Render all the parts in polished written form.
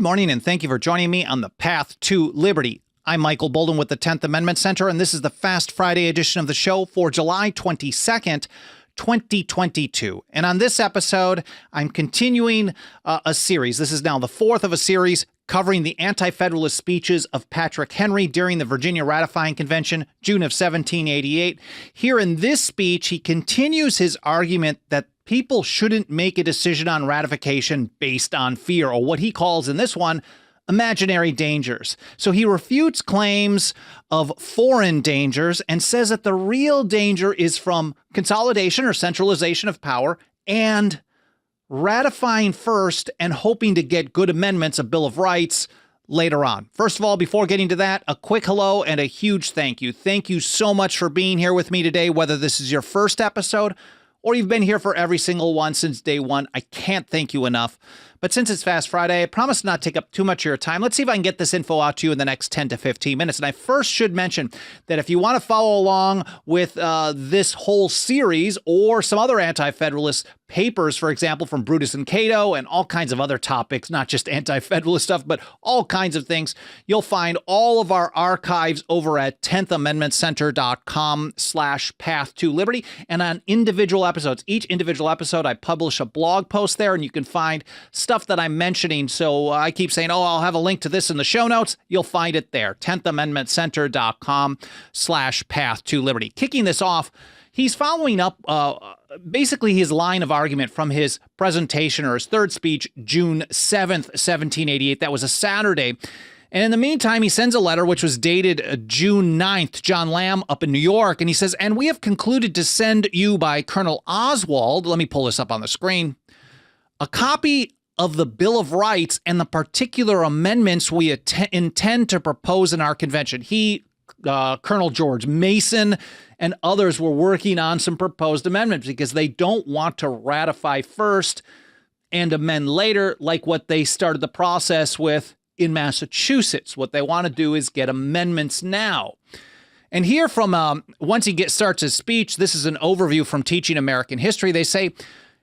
morning, and thank you for joining me on the Path to Liberty. I'm Michael Bolden with the 10th Amendment Center, and this is the Fast Friday edition of the show for July 22nd, 2022. And on this episode, I'm continuing a series. This is now the fourth of a series covering the Anti-Federalist speeches of Patrick Henry during the Virginia Ratifying Convention, June of 1788. Here in this speech, he continues his argument that people shouldn't make a decision on ratification based on fear, or what he calls in this one, imaginary dangers. So he refutes claims of foreign dangers and says that the real danger is from consolidation or centralization of power and ratifying first and hoping to get good amendments, a Bill of Rights, later on. First of all, before getting to that, a quick hello and a huge thank you. Thank you so much for being here with me today, whether this is your first episode or you've been here for every single one since day one. I can't thank you enough. But since it's Fast Friday, I promise not to take up too much of your time. Let's see if I can get this info out to you in the next 10 to 15 minutes. And I first should mention that if you want to follow along with this whole series or some other Anti-Federalist papers, for example, from Brutus and Cato and all kinds of other topics, not just Anti-Federalist stuff, but all kinds of things, you'll find all of our archives over at 10thamendmentcenter.com/path to liberty. And on individual episodes, each individual episode, I publish a blog post there, and you can find stuff that I'm mentioning. So I keep saying, oh, I'll have a link to this in the show notes. You'll find it there. 10thamendmentcenter.com/path to liberty. Kicking this off, he's following up basically his line of argument from his presentation or his third speech, June 7th, 1788. That was a Saturday. And in the meantime, he sends a letter which was dated June 9th, John Lamb up in New York. And he says, and we have concluded to send you by Colonel Oswald, let me pull this up on the screen, a copy of the Bill of Rights and the particular amendments we intend to propose in our convention. He, Colonel George Mason, and others were working on some proposed amendments because they don't want to ratify first and amend later, like what they started the process with in Massachusetts. What they want to do is get amendments now. And here from, once he starts his speech, this is an overview from Teaching American History. They say,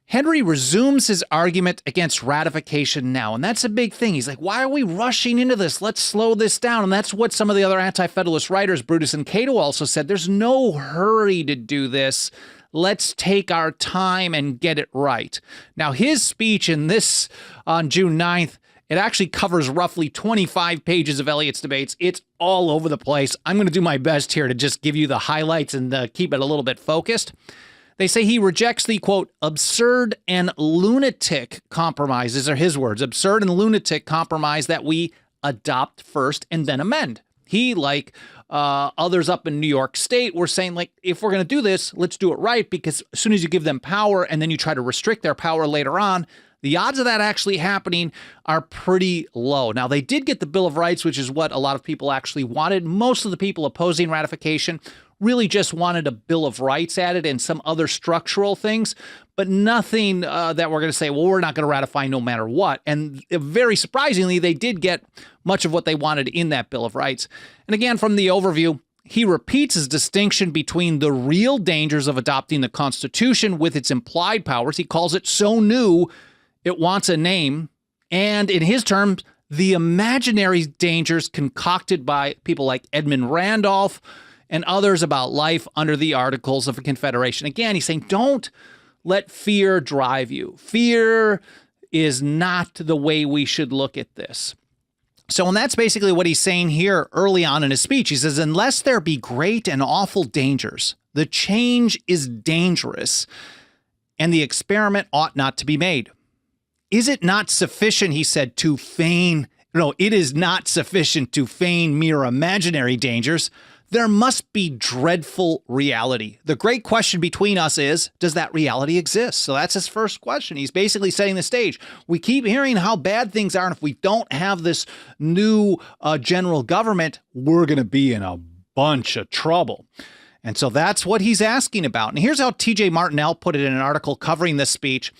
Henry resumes his argument against ratification now. And that's a big thing. He's like, why are we rushing into this? Let's slow this down. And that's what some of the other Anti-Federalist writers, Brutus and Cato, also said. There's no hurry to do this. Let's take our time and get it right. Now, his speech in this on June 9th, it actually covers roughly 25 pages of Eliot's debates. It's all over the place. I'm going to do my best here to just give you the highlights and keep it a little bit focused. They say he rejects the, quote, absurd and lunatic compromise. These are his words, absurd and lunatic compromise that we adopt first and then amend. He, like others up in New York State, were saying, like, if we're going to do this, let's do it right, because as soon as you give them power and then you try to restrict their power later on, the odds of that actually happening are pretty low. Now, they did get the Bill of Rights, which is what a lot of people actually wanted. Most of the people opposing ratification really just wanted a Bill of Rights added and some other structural things, but nothing that we're going to say, well, we're not going to ratify no matter what. And very surprisingly, they did get much of what they wanted in that Bill of Rights. And again, from the overview, he repeats his distinction between the real dangers of adopting the Constitution with its implied powers. He calls it so new, it wants a name. And in his terms, the imaginary dangers concocted by people like Edmund Randolph and others about life under the Articles of Confederation. Again, he's saying, don't let fear drive you. Fear is not the way we should look at this. So, and that's basically what he's saying here early on in his speech. He says, unless there be great and awful dangers, the change is dangerous, and the experiment ought not to be made. Is it not sufficient, he said, to feign? No, it is not sufficient to feign mere imaginary dangers. There must be dreadful reality. The great question between us is, does that reality exist? So that's his first question. He's basically setting the stage. We keep hearing how bad things are, and if we don't have this new general government, we're going to be in a bunch of trouble. And so that's what he's asking about. And here's how T.J. Martinell put it in an article covering this speech.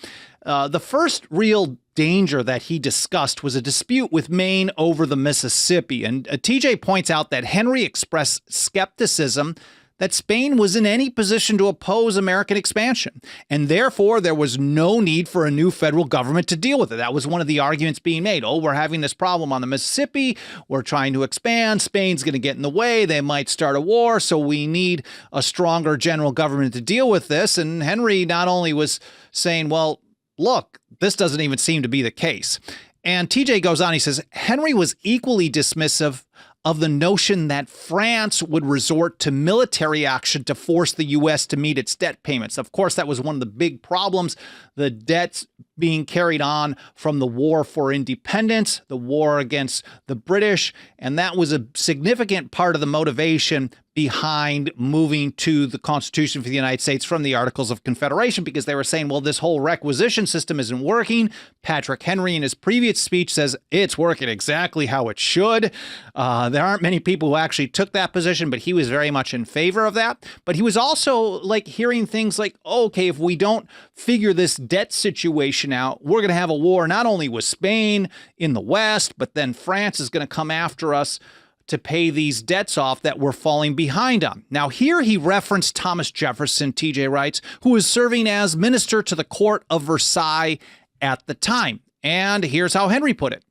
The first real danger that he discussed was a dispute with Maine over the Mississippi. And TJ points out that Henry expressed skepticism that Spain was in any position to oppose American expansion, and therefore there was no need for a new federal government to deal with it. That was one of the arguments being made. Oh, we're having this problem on the Mississippi. We're trying to expand. Spain's going to get in the way. They might start a war, so we need a stronger general government to deal with this. And Henry not only was saying, well, look, this doesn't even seem to be the case. And TJ goes on, he says, Henry was equally dismissive of the notion that France would resort to military action to force the U.S. to meet its debt payments. Of course, that was one of the big problems, the debts being carried on from the War for Independence, the war against the British, and that was a significant part of the motivation behind moving to the Constitution for the United States from the Articles of Confederation, because they were saying, well, this whole requisition system isn't working. Patrick Henry in his previous speech says it's working exactly how it should. There aren't many people who actually took that position, but he was very much in favor of that. But he was also like hearing things like, okay, if we don't figure this debt situation out, we're going to have a war not only with Spain in the West, but then France is going to come after us to pay these debts off that we're falling behind on. Now, here he referenced Thomas Jefferson, TJ writes, who was serving as minister to the court of Versailles at the time. And here's how Henry put it.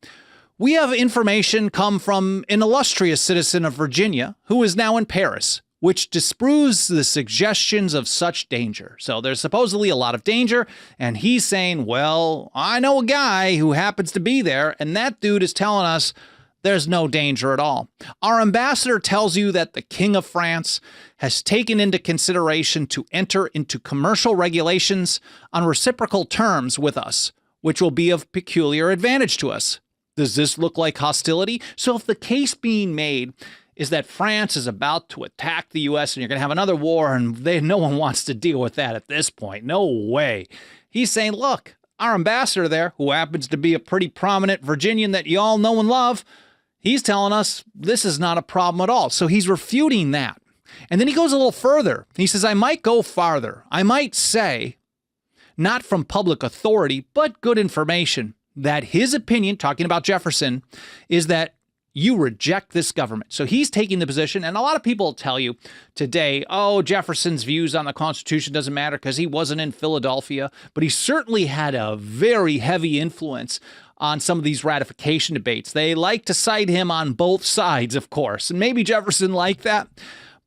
We have information come from an illustrious citizen of Virginia who is now in Paris, which disproves the suggestions of such danger. So there's supposedly a lot of danger, and he's saying, well, I know a guy who happens to be there, and that dude is telling us there's no danger at all. Our ambassador tells you that the King of France has taken into consideration to enter into commercial regulations on reciprocal terms with us, which will be of peculiar advantage to us. Does this look like hostility? So if the case being made is that France is about to attack the U.S. and you're going to have another war, and no one wants to deal with that at this point. No way. He's saying, look, our ambassador there, who happens to be a pretty prominent Virginian that you all know and love, he's telling us this is not a problem at all. So he's refuting that. And then he goes a little further. He says, I might go farther. I might say, not from public authority, but good information, that his opinion, talking about Jefferson, is that you reject this government. So he's taking the position, and a lot of people will tell you today, oh, Jefferson's views on the Constitution doesn't matter because he wasn't in Philadelphia, but he certainly had a very heavy influence on some of these ratification debates. They like to cite him on both sides, of course, and maybe Jefferson liked that.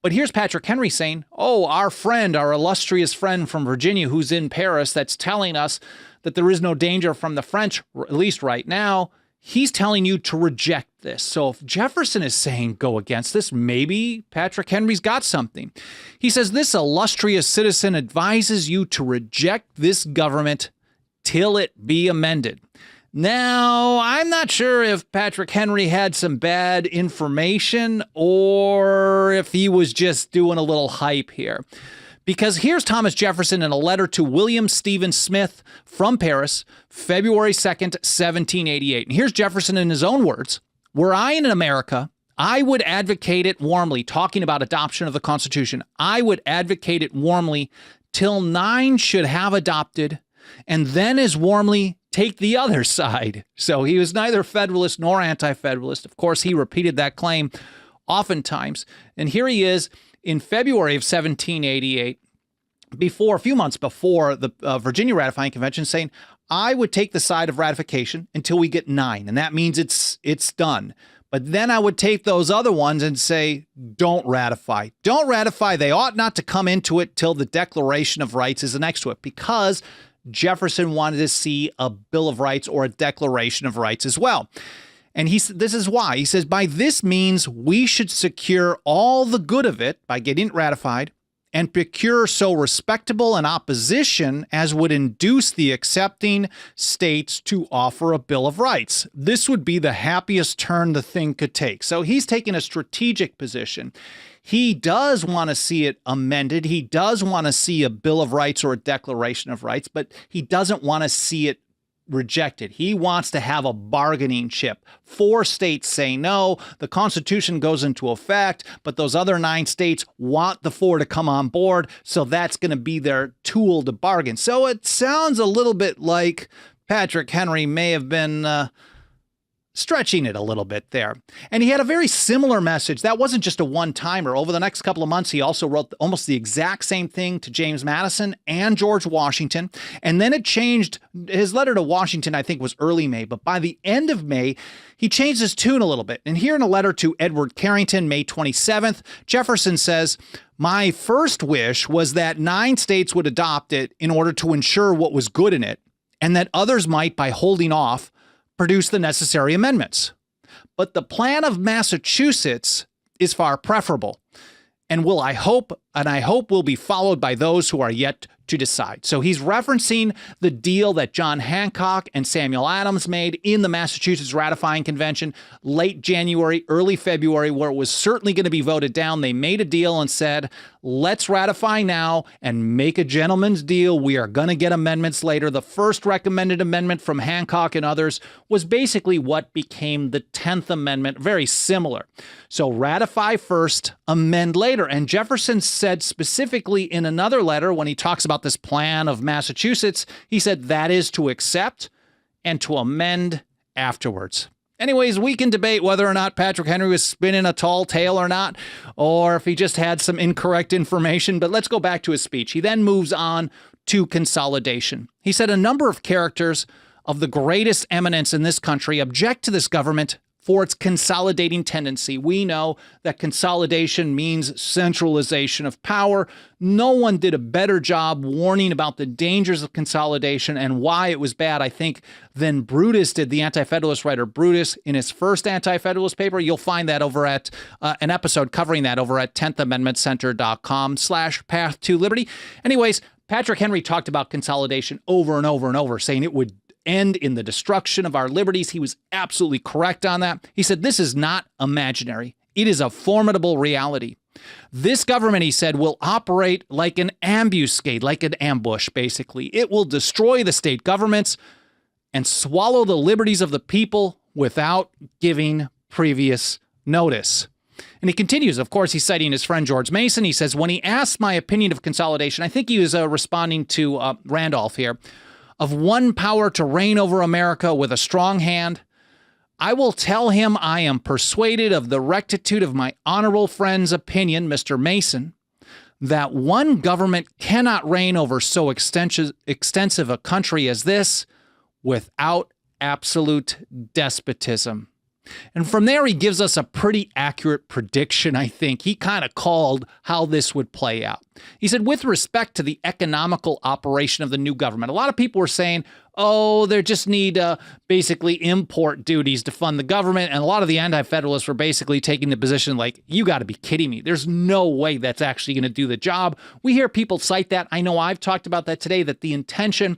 But here's Patrick Henry saying, oh, our friend, our illustrious friend from Virginia who's in Paris that's telling us that there is no danger from the French, at least right now, he's telling you to reject this. So if Jefferson is saying go against this, maybe Patrick Henry's got something. He says this illustrious citizen advises you to reject this government till it be amended. Now, I'm not sure if Patrick Henry had some bad information or if he was just doing a little hype here. Because here's Thomas Jefferson in a letter to William Stephen Smith from Paris, February 2nd, 1788. And here's Jefferson in his own words. Were I in America, I would advocate it warmly, talking about adoption of the Constitution. I would advocate it warmly till 9 should have adopted, and then as warmly take the other side. So he was neither Federalist nor Anti-Federalist. Of course, he repeated that claim oftentimes. And here he is in February of 1788, a few months before the Virginia Ratifying Convention, saying, I would take the side of ratification until we get 9, and that means it's done. But then I would take those other ones and say, don't ratify. Don't ratify. They ought not to come into it till the Declaration of Rights is next to it, because Jefferson wanted to see a Bill of Rights or a Declaration of Rights as well. And this is why. He says, by this means, we should secure all the good of it by getting it ratified and procure so respectable an opposition as would induce the accepting states to offer a Bill of Rights. This would be the happiest turn the thing could take. So he's taking a strategic position. He does want to see it amended. He does want to see a Bill of Rights or a Declaration of Rights, but he doesn't want to see it rejected. He wants to have a bargaining chip. 4 states say no, the Constitution goes into effect, but those other 9 states want the 4 to come on board, so that's going to be their tool to bargain. So it sounds a little bit like Patrick Henry may have been stretching it a little bit there. And he had a very similar message. That wasn't just a one-timer. Over the next couple of months, he also wrote almost the exact same thing to James Madison and George Washington. And then it changed. His letter to Washington, I think, was early May. But by the end of May, he changed his tune a little bit. And here in a letter to Edward Carrington, May 27th, Jefferson says, "My first wish was that 9 states would adopt it in order to ensure what was good in it, and that others might, by holding off, produce the necessary amendments. But the plan of Massachusetts is far preferable, and I hope will be followed by those who are yet to decide." So he's referencing the deal that John Hancock and Samuel Adams made in the Massachusetts Ratifying Convention late January, early February, where it was certainly going to be voted down. They made a deal and said, let's ratify now and make a gentleman's deal. We are going to get amendments later. The first recommended amendment from Hancock and others was basically what became the 10th Amendment, very similar. So ratify first, amend later. And Jefferson said specifically in another letter when he talks about this plan of Massachusetts, he said that is to accept and to amend afterwards. Anyways, we can debate whether or not Patrick Henry was spinning a tall tale or not, or if he just had some incorrect information. But let's go back to his speech. He then moves on to consolidation. He said a number of characters of the greatest eminence in this country object to this government for its consolidating tendency. We know that consolidation means centralization of power. No one did a better job warning about the dangers of consolidation and why it was bad, I think, than Brutus did, the Anti-Federalist writer Brutus, in his first Anti-Federalist paper. You'll find that over at an episode covering that over at 10thamendmentcenter.com/path to liberty. Anyways, Patrick Henry talked about consolidation over and over and over, saying it would end in the destruction of our liberties. He was absolutely correct on that. He said, this is not imaginary. It is a formidable reality. This government, he said, will operate like an ambuscade, like an ambush, basically. It will destroy the state governments and swallow the liberties of the people without giving previous notice. And he continues, of course, he's citing his friend George Mason. He says, when he asked my opinion of consolidation, I think he was responding to Randolph here, of one power to reign over America with a strong hand, I will tell him I am persuaded of the rectitude of my honorable friend's opinion, Mr. Mason, that one government cannot reign over so extensive a country as this without absolute despotism. And from there, he gives us a pretty accurate prediction, I think. He kind of called how this would play out. He said, with respect to the economical operation of the new government, a lot of people were saying, oh, they just need basically import duties to fund the government. And a lot of the Anti-Federalists were basically taking the position like, you got to be kidding me. There's no way that's actually going to do the job. We hear people cite that. I know I've talked about that today, that the intention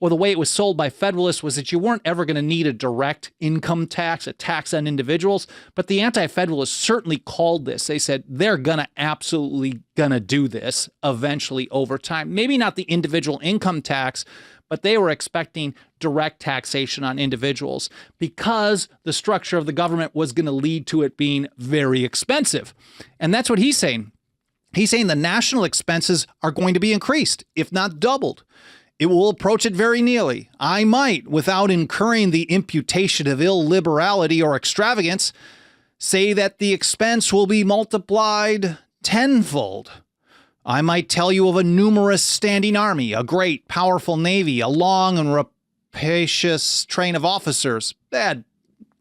or the way it was sold by Federalists was that you weren't ever going to need a direct income tax, a tax on individuals. But the Anti-Federalists certainly called this. They said they're absolutely going to do this eventually over time. Maybe not the individual income tax, but they were expecting direct taxation on individuals because the structure of the government was going to lead to it being very expensive. And that's what he's saying. He's saying the national expenses are going to be increased, if not doubled. It will approach it very nearly. I might, without incurring the imputation of illiberality or extravagance, say that the expense will be multiplied tenfold. I might tell you of a numerous standing army, a great, powerful navy, a long and rapacious train of officers,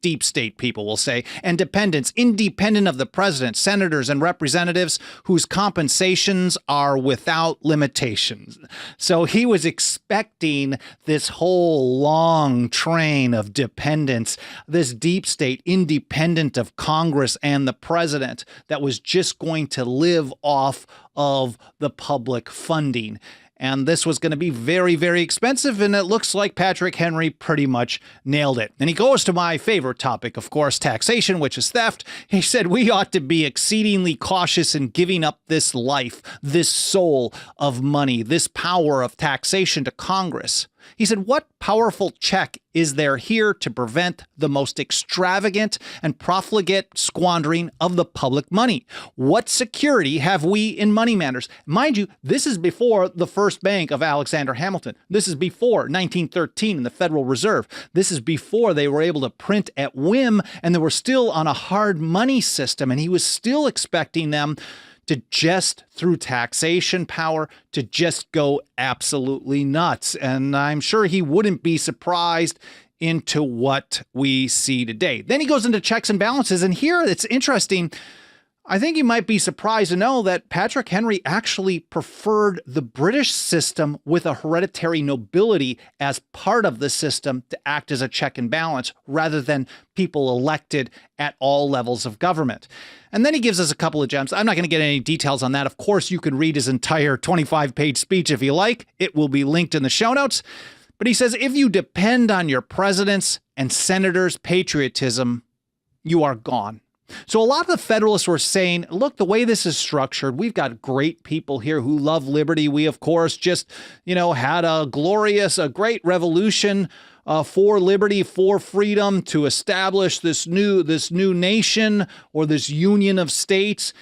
deep state people will say, and dependents, independent of the president, senators, and representatives whose compensations are without limitations. So he was expecting this whole long train of dependents, this deep state, independent of Congress and the president, that was just going to live off of the public funding. And this was going to be very, very expensive, and it looks like Patrick Henry pretty much nailed it. And he goes to my favorite topic, of course, taxation, which is theft. He said we ought to be exceedingly cautious in giving up this life, this soul of money, this power of taxation to Congress. He said, what powerful check is there here to prevent the most extravagant and profligate squandering of the public money? What security have we in money matters? Mind you, this is before the first bank of Alexander Hamilton. This is before 1913 and the Federal Reserve. This is before they were able to print at whim, and they were still on a hard money system, and he was still expecting them to just, through taxation power, to just go absolutely nuts. And I'm sure he wouldn't be surprised into what we see today. Then he goes into checks and balances. And here it's interesting. I think you might be surprised to know that Patrick Henry actually preferred the British system with a hereditary nobility as part of the system to act as a check and balance rather than people elected at all levels of government. And then he gives us a couple of gems. I'm not going to get any details on that. Of course, you can read his entire 25-page speech if you like. It will be linked in the show notes. But he says, if you depend on your presidents and senators' patriotism, you are gone. So a lot of the Federalists were saying, look, the way this is structured, we've got great people here who love liberty. We, of course, just, had a great revolution for liberty, for freedom, to establish this new nation or this union of states.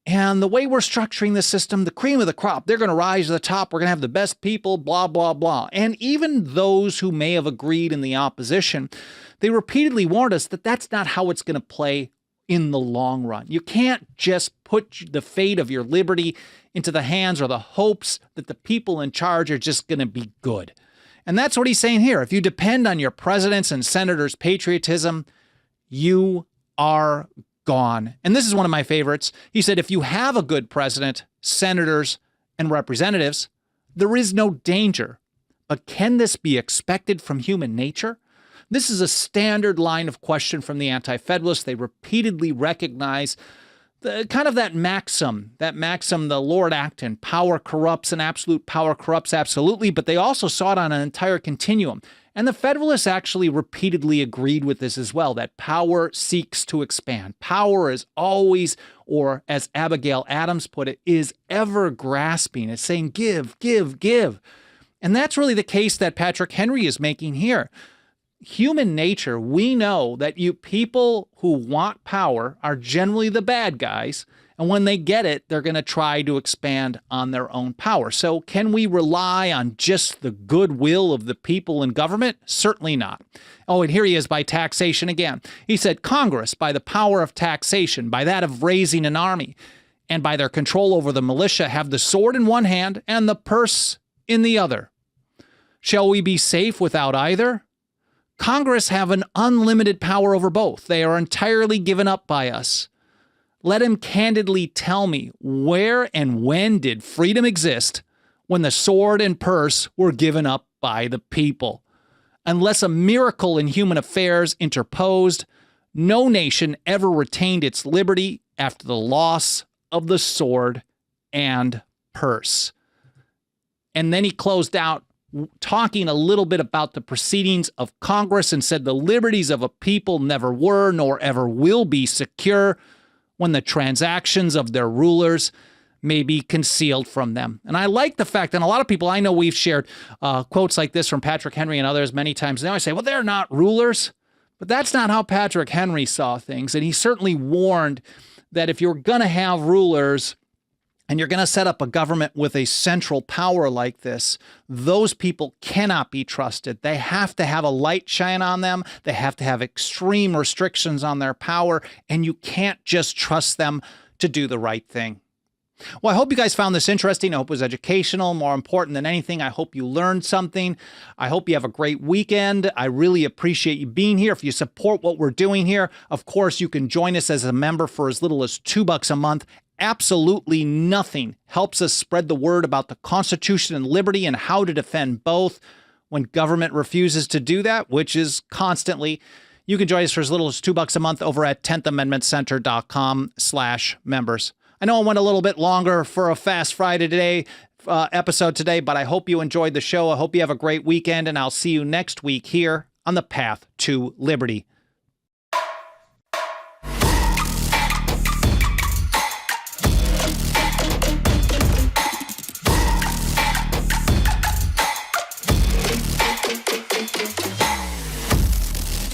And the way we're structuring the system, the cream of the crop, they're going to rise to the top. We're going to have the best people, blah, blah, blah. And even those who may have agreed in the opposition, they repeatedly warned us that that's not how it's going to play in the long run. You can't just put the fate of your liberty into the hands or the hopes that the people in charge are just going to be good. And that's what he's saying here. If you depend on your presidents and senators' patriotism, you are gone. And this is one of my favorites. He said, if you have a good president, senators, and representatives, there is no danger. But can this be expected from human nature? This is a standard line of question from the Anti-Federalists. They repeatedly recognize that maxim, the Lord Acton, power corrupts and absolute power corrupts absolutely, but they also saw it on an entire continuum. And the Federalists actually repeatedly agreed with this as well, that power seeks to expand. Power is always, or as Abigail Adams put it, is ever grasping. It's saying, give, give, give. And that's really the case that Patrick Henry is making here. Human nature, we know that you people who want power are generally the bad guys. And when they get it, they're going to try to expand on their own power. So can we rely on just the goodwill of the people in government? Certainly not. Oh, and here he is by taxation again. He said, Congress, by the power of taxation, by that of raising an army, and by their control over the militia, have the sword in one hand and the purse in the other. Shall we be safe without either? Congress have an unlimited power over both. They are entirely given up by us. Let him candidly tell me, where and when did freedom exist when the sword and purse were given up by the people? Unless a miracle in human affairs interposed, no nation ever retained its liberty after the loss of the sword and purse. And then he closed out talking a little bit about the proceedings of Congress and said the liberties of a people never were nor ever will be secure when the transactions of their rulers may be concealed from them. And I like the fact that a lot of people, I know we've shared quotes like this from Patrick Henry and others many times. They always say, well, they're not rulers. But that's not how Patrick Henry saw things. And he certainly warned that if you're going to have rulers and you're going to set up a government with a central power like this, those people cannot be trusted. They have to have a light shine on them. They have to have extreme restrictions on their power, and you can't just trust them to do the right thing. Well, I hope you guys found this interesting. I hope it was educational. More important than anything, I hope you learned something. I hope you have a great weekend. I really appreciate you being here. If you support what we're doing here, of course, you can join us as a member for as little as $2 a month. Absolutely nothing helps us spread the word about the Constitution and liberty and how to defend both when government refuses to do that, which is constantly. You can join us for as little as $2 a month over at 10thamendmentcenter.com/members. I know I went a little bit longer for a Fast Friday episode today, but I hope you enjoyed the show. I hope you have a great weekend, and I'll see you next week here on the Path to Liberty.